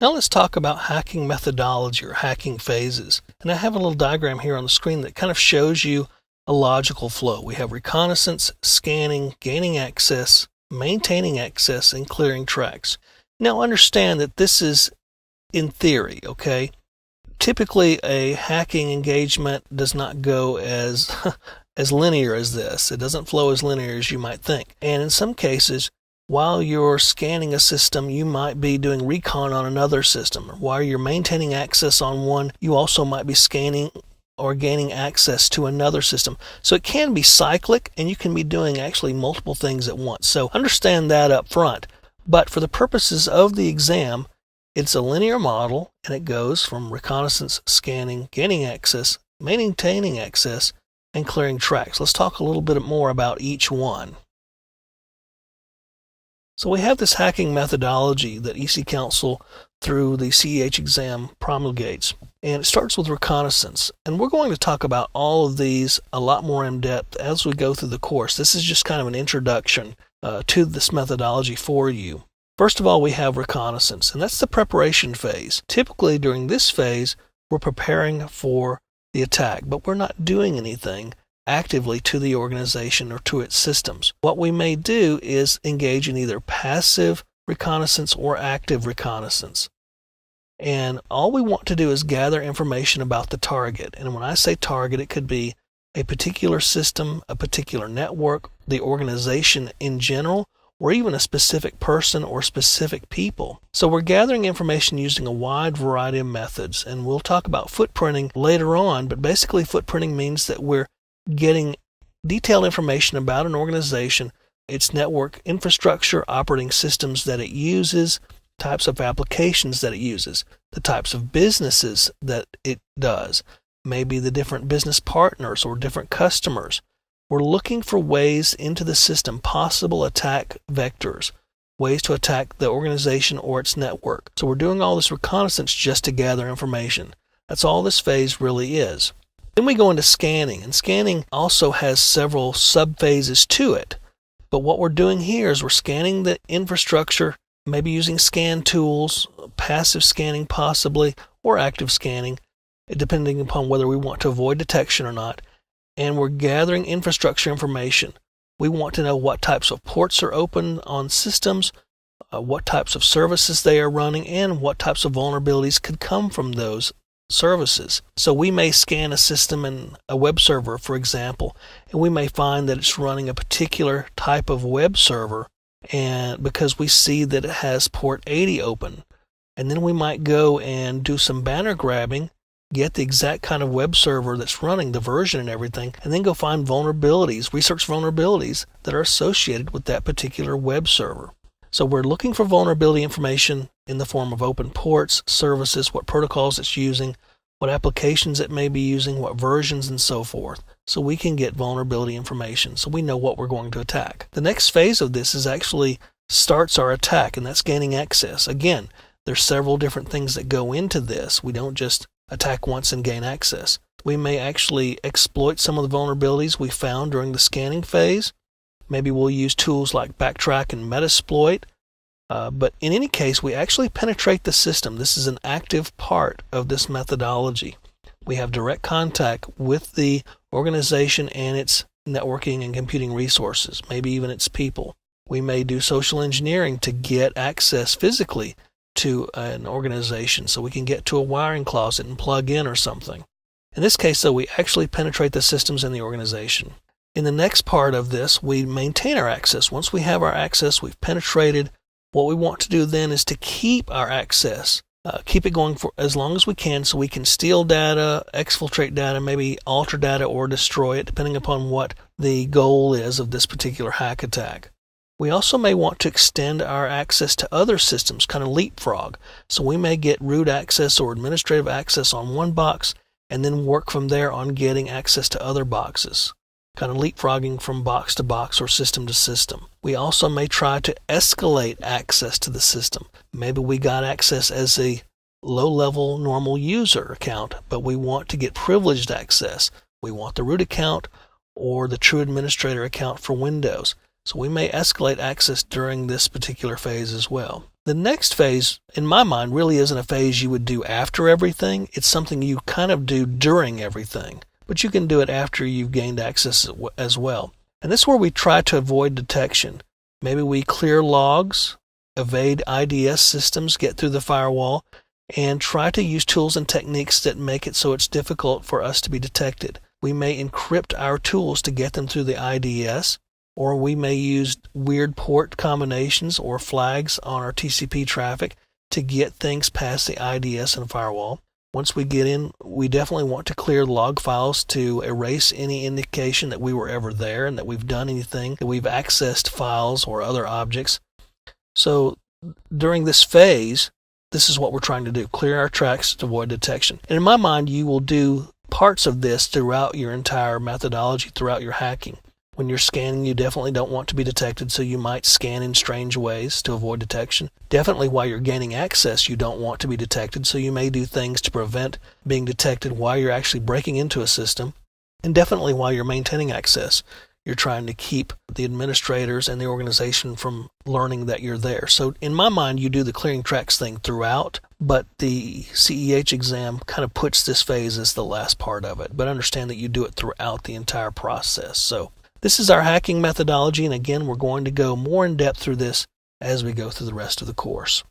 Now let's talk about hacking methodology or hacking phases. And I have a little diagram here on the screen that kind of shows you a logical flow. We have reconnaissance, scanning, gaining access, maintaining access, and clearing tracks. Now understand that this is in theory, okay? Typically a hacking engagement does not go as as linear as this. It doesn't flow as linear as you might think. And in some cases, while you're scanning a system, you might be doing recon on another system. While you're maintaining access on one, you also might be scanning or gaining access to another system. So it can be cyclic, and you can be doing actually multiple things at once. So understand that up front. But for the purposes of the exam, it's a linear model, and it goes from reconnaissance, scanning, gaining access, maintaining access, and clearing tracks. Let's talk a little bit more about each one. So we have this hacking methodology that EC Council through the CEH exam promulgates, and it starts with reconnaissance. And we're going to talk about all of these a lot more in depth as we go through the course. This is just kind of an introduction to this methodology for you. First of all, we have reconnaissance, and that's the preparation phase. Typically during this phase, we're preparing for the attack, but we're not doing anything actively to the organization or to its systems. What we may do is engage in either passive reconnaissance or active reconnaissance. And all we want to do is gather information about the target. And when I say target, it could be a particular system, a particular network, the organization in general, or even a specific person or specific people. So we're gathering information using a wide variety of methods, and we'll talk about footprinting later on, but basically footprinting means that we're getting detailed information about an organization, its network infrastructure, operating systems that it uses, types of applications that it uses, the types of businesses that it does, maybe the different business partners or different customers. We're looking for ways into the system, possible attack vectors, ways to attack the organization or its network. So we're doing all this reconnaissance just to gather information. That's all this phase really is. Then we go into scanning, and scanning also has several sub-phases to it. But what we're doing here is we're scanning the infrastructure, maybe using scan tools, passive scanning possibly, or active scanning, depending upon whether we want to avoid detection or not. And we're gathering infrastructure information. We want to know what types of ports are open on systems, what types of services they are running, and what types of vulnerabilities could come from those services. So we may scan a system in a web server, for example, and we may find that it's running a particular type of web server, and because we see that it has port 80 open. And then we might go and do some banner grabbing, get the exact kind of web server that's running, the version and everything, and then go find vulnerabilities, research vulnerabilities that are associated with that particular web server. So we're looking for vulnerability information in the form of open ports, services, what protocols it's using, what applications it may be using, what versions, and so forth. So we can get vulnerability information so we know what we're going to attack. The next phase of this is actually starts our attack, and that's gaining access. Again, there's several different things that go into this. We don't just attack once and gain access. We may actually exploit some of the vulnerabilities we found during the scanning phase. Maybe we'll use tools like Backtrack and Metasploit. But in any case, we actually penetrate the system. This is an active part of this methodology. We have direct contact with the organization and its networking and computing resources, maybe even its people. We may do social engineering to get access physically to an organization so we can get to a wiring closet and plug in or something. In this case, though, we actually penetrate the systems in the organization. In the next part of this, we maintain our access. Once we have our access, we've penetrated. What we want to do then is to keep our access, keep it going for as long as we can so we can steal data, exfiltrate data, maybe alter data or destroy it, depending upon what the goal is of this particular hack attack. We also may want to extend our access to other systems, kind of leapfrog. So we may get root access or administrative access on one box and then work from there on getting access to other boxes, kind of leapfrogging from box to box or system to system. We also may try to escalate access to the system. Maybe we got access as a low-level normal user account, but we want to get privileged access. We want the root account or the true administrator account for Windows. So we may escalate access during this particular phase as well. The next phase, in my mind, really isn't a phase you would do after everything. It's something you kind of do during everything, but you can do it after you've gained access as well. And this is where we try to avoid detection. Maybe we clear logs, evade IDS systems, get through the firewall, and try to use tools and techniques that make it so it's difficult for us to be detected. We may encrypt our tools to get them through the IDS, or we may use weird port combinations or flags on our TCP traffic to get things past the IDS and firewall. Once we get in, we definitely want to clear log files to erase any indication that we were ever there and that we've done anything, that we've accessed files or other objects. So during this phase, this is what we're trying to do, clear our tracks to avoid detection. And in my mind, you will do parts of this throughout your entire methodology, throughout your hacking. When you're scanning, you definitely don't want to be detected, so you might scan in strange ways to avoid detection. Definitely while you're gaining access, you don't want to be detected, so you may do things to prevent being detected while you're actually breaking into a system. And definitely while you're maintaining access, you're trying to keep the administrators and the organization from learning that you're there. So in my mind, you do the clearing tracks thing throughout, but the CEH exam kind of puts this phase as the last part of it. But understand that you do it throughout the entire process. So this is our hacking methodology, and again, we're going to go more in depth through this as we go through the rest of the course.